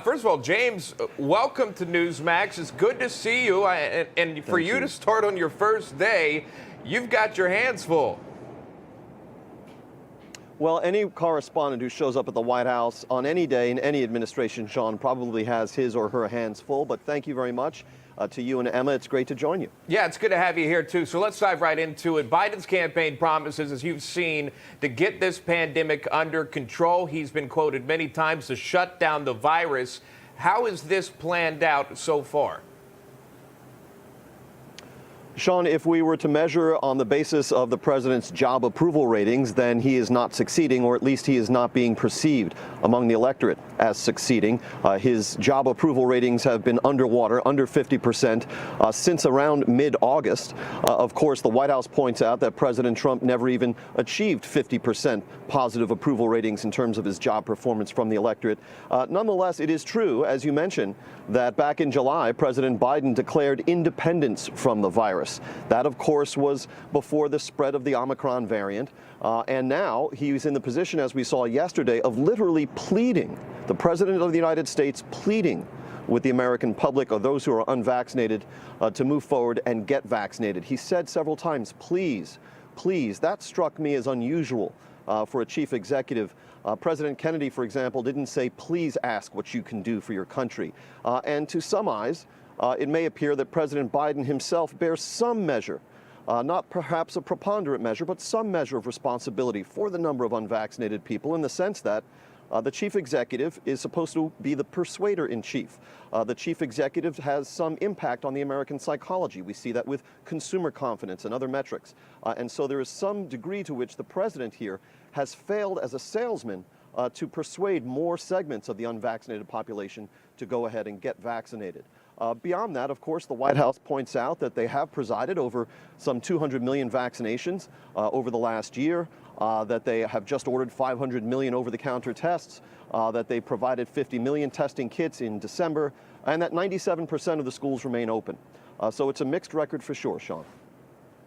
First of all, James, welcome to Newsmax. It's good to see you. And for you to start on your first day, you've got your hands full. Well, any correspondent who shows up at the White House on any day in any administration, Sean, probably has his or her hands full. But thank you very much to you and Emma. It's great to join you. Yeah, it's good to have you here, too. So let's dive right into it. Biden's campaign promises, as you've seen, to get this pandemic under control. He's been quoted many times to shut down the virus. How is this planned out so far? Sean, if we were to measure on the basis of the president's job approval ratings, then he is not succeeding, or at least he is not being perceived among the electorate as succeeding. His job approval ratings have been underwater, under 50%, since around mid-August. Of course, the White House points out that President Trump never even achieved 50% positive approval ratings in terms of his job performance from the electorate. Nonetheless, it is true, as you mentioned, that back in July, President Biden declared independence from the virus. That, of course, was before the spread of the Omicron variant. And now he's in the position, as we saw yesterday, of literally pleading, the President of the United States pleading with the American public or those who are unvaccinated to move forward and get vaccinated. He said several times, please, please. That struck me as unusual for a chief executive. President Kennedy, for example, didn't say, please ask what you can do for your country. And to some eyes, it may appear that President Biden himself bears some measure, not perhaps a preponderant measure, but some measure of responsibility for the number of unvaccinated people, in the sense that the chief executive is supposed to be the persuader in chief. The chief executive has some impact on the American psychology. We see that with consumer confidence and other metrics. And so there is some degree to which the president here has failed as a salesman to persuade more segments of the unvaccinated population to go ahead and get vaccinated. Beyond that, of course, the White House points out that they have presided over some 200 million vaccinations over the last year, that they have just ordered 500 million over-the-counter tests, that they provided 50 million testing kits in December, and that 97% of the schools remain open. So it's a mixed record for sure, Sean.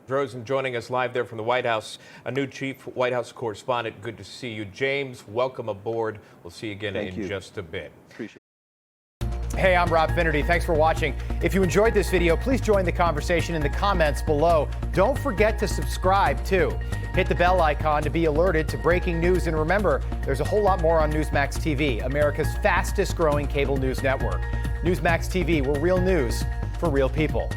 Rosen joining us live there from the White House, a new chief White House correspondent. Good to see you. James, welcome aboard. We'll see you again in just a bit. Appreciate it. Hey, I'm Rob Finnerty. Thanks for watching. If you enjoyed this video, please join the conversation in the comments below. Don't forget to subscribe, too. Hit the bell icon to be alerted to breaking news. And remember, there's a whole lot more on Newsmax TV, America's fastest growing cable news network. Newsmax TV, we're real news for real people.